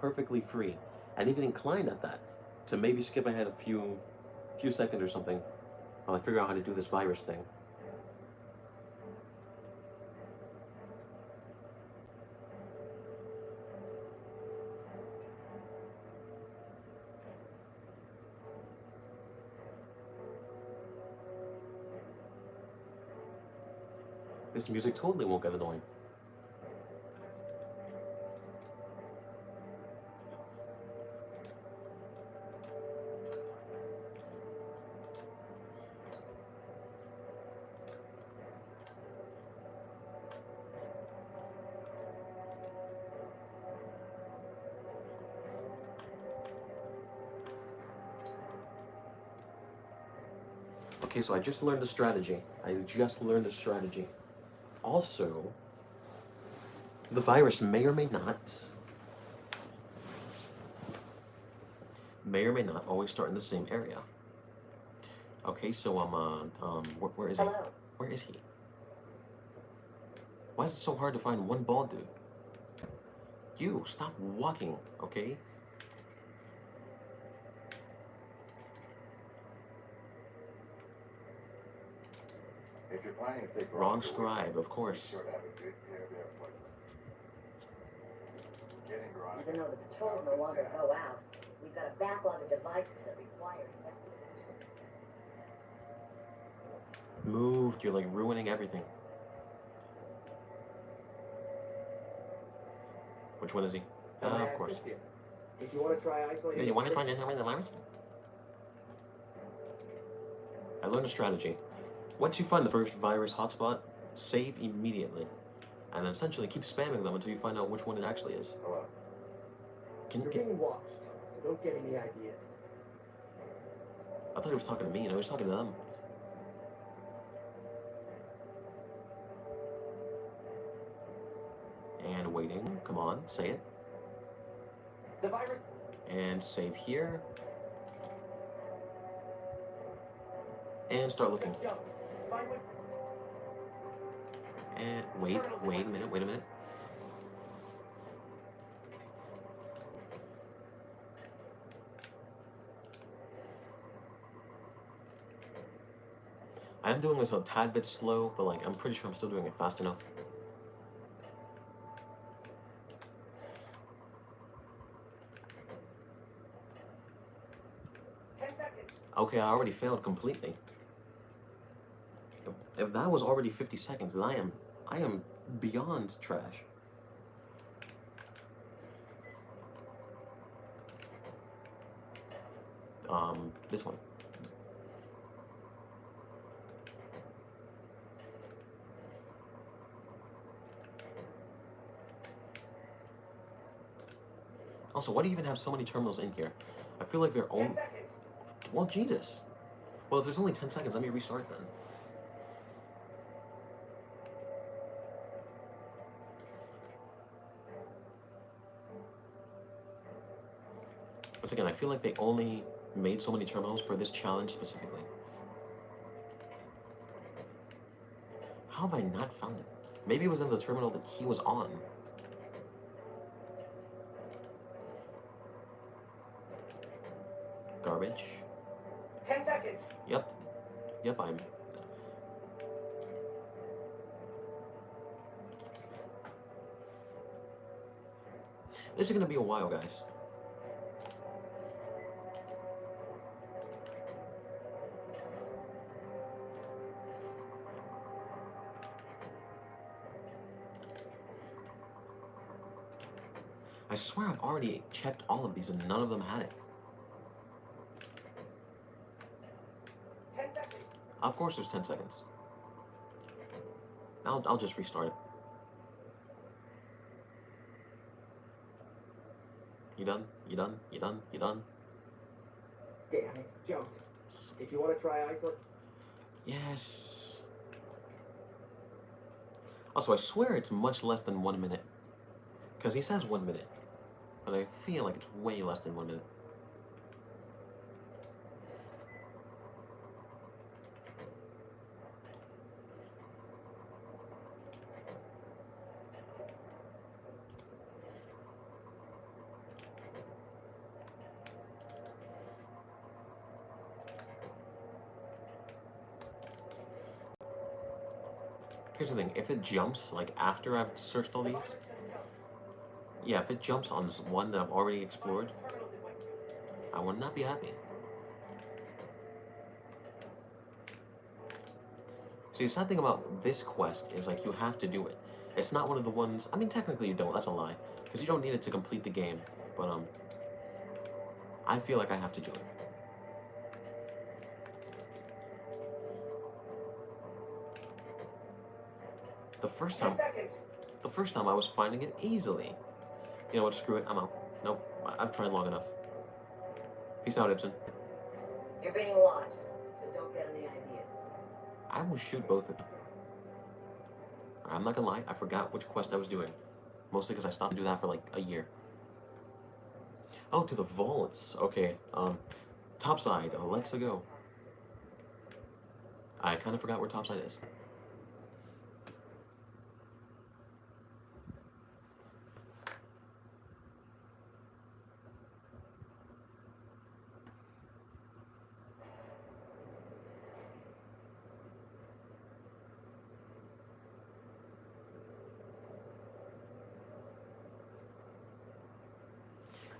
S1: perfectly free, and even inclined at that, to maybe skip ahead a few seconds or something while I figure out how to do this virus thing. This music totally won't get annoying. Okay, so I just learned the strategy. Also, the virus may or may not always start in the same area. Okay, so where is he?
S4: Hello.
S1: Where is he? Why is it so hard to find one bald dude? You, stop walking, okay?
S5: If you're planning to take
S1: Wrong scribe, of course.
S5: be sure to have a good pair of earplugs. Getting Veronica.
S4: Even though the patrols no longer go out, we've got a backlog of devices that require investigation.
S1: Moved, you're like ruining everything. Which one is he?
S2: How may I
S1: Of course.
S2: assist you? Did you want to try isolating?
S1: Yeah, you want to try this the virus? I learned a strategy. Once you find the first virus hotspot, save immediately. And then essentially keep spamming them until you find out which one it actually is.
S5: Hello.
S1: Can
S2: You're being watched, so don't get any ideas.
S1: I thought he was talking to me, and he was talking to them. And waiting. Come on, say it.
S2: The virus.
S1: And save here. And start looking.
S2: Just jumped. Find what.
S1: And wait a minute. I'm doing this a tad bit slow, but like I'm pretty sure I'm still doing it fast enough. Okay, I already failed completely. If that was already 50 seconds, then I am beyond trash. This one. Also, why do you even have so many terminals in here? I feel like they're only... Well, Jesus. Well, if there's only 10 seconds, let me restart then. Once again, I feel like they only made so many terminals for this challenge specifically. How have I not found it? Maybe it was in the terminal that he was on. Garbage.
S2: 10 seconds.
S1: Yep, I'm... This is gonna be a while, guys. I swear I've already checked all of these and none of them had it.
S2: 10 seconds.
S1: Of course there's 10 seconds. I'll just restart it. You done? You done? You done? You done?
S2: Damn, it's jumped. Did you want to try isolate?
S1: Yes. Also, I swear it's much less than 1 minute. Because he says 1 minute. But I feel like it's way less than 1 minute. Here's the thing, if it jumps, like, after I've searched all these, yeah, if it jumps on this one that I've already explored, I will not be happy. See, the sad thing about this quest is, like, you have to do it. It's not one of the ones, I mean, technically you don't, that's a lie, because you don't need it to complete the game, but, I feel like I have to do it. The first time I was finding it easily. You know what, screw it, I'm out. Nope, I've tried long enough. Peace out, Ibsen.
S4: You're being watched, so don't get any ideas.
S1: I will shoot both of you. I'm not gonna lie, I forgot which quest I was doing. Mostly because I stopped to do that for like a year. Oh, to the vaults. Okay, topside, let's go. I kind of forgot where topside is.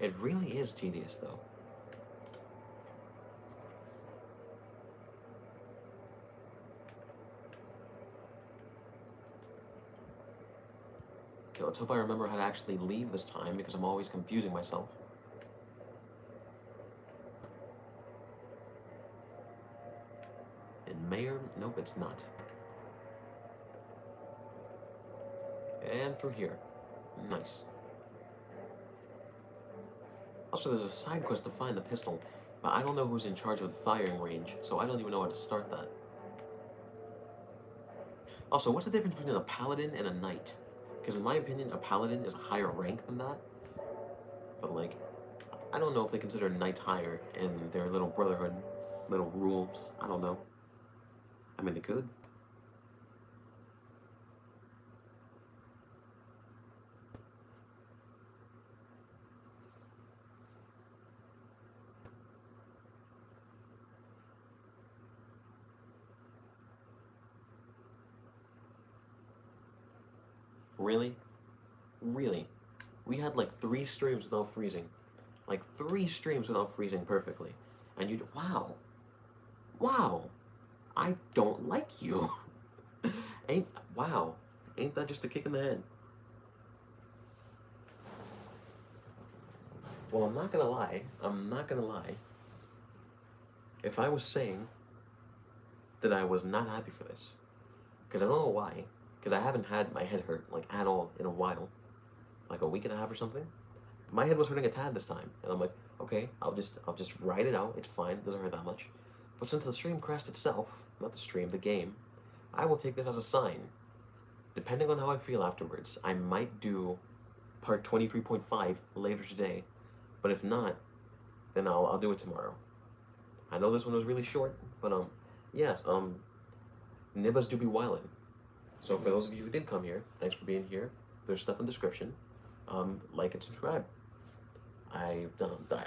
S1: It really is tedious, though. Okay, let's hope I remember how to actually leave this time, because I'm always confusing myself. It may or... Nope, it's not. And through here. Nice. Also, there's a side quest to find the pistol, but I don't know who's in charge of the firing range, so I don't even know how to start that. Also, what's the difference between a paladin and a knight? Because in my opinion, a paladin is a higher rank than that. But, like, I don't know if they consider knights higher in their little brotherhood, little rules. I don't know. I mean, they could. Really? Really? We had like 3 streams without freezing. Like 3 streams without freezing perfectly. And you, wow. Wow. I don't like you. Wow. Ain't that just a kick in the head? Well, I'm not gonna lie. If I was saying that I was not happy for this, because I don't know why, because I haven't had my head hurt, like, at all in a while, like a week and a half or something. My head was hurting a tad this time, and I'm like, okay, I'll just ride it out, it's fine, it doesn't hurt that much. But since the stream crashed itself, not the stream, the game, I will take this as a sign. Depending on how I feel afterwards, I might do part 23.5 later today, but if not, then I'll do it tomorrow. I know this one was really short, but yes, Nibbas do be wildin'. So for those of you who did come here, thanks for being here. There's stuff in the description. Like and subscribe. I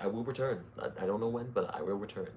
S1: will return. I don't know when, but I will return.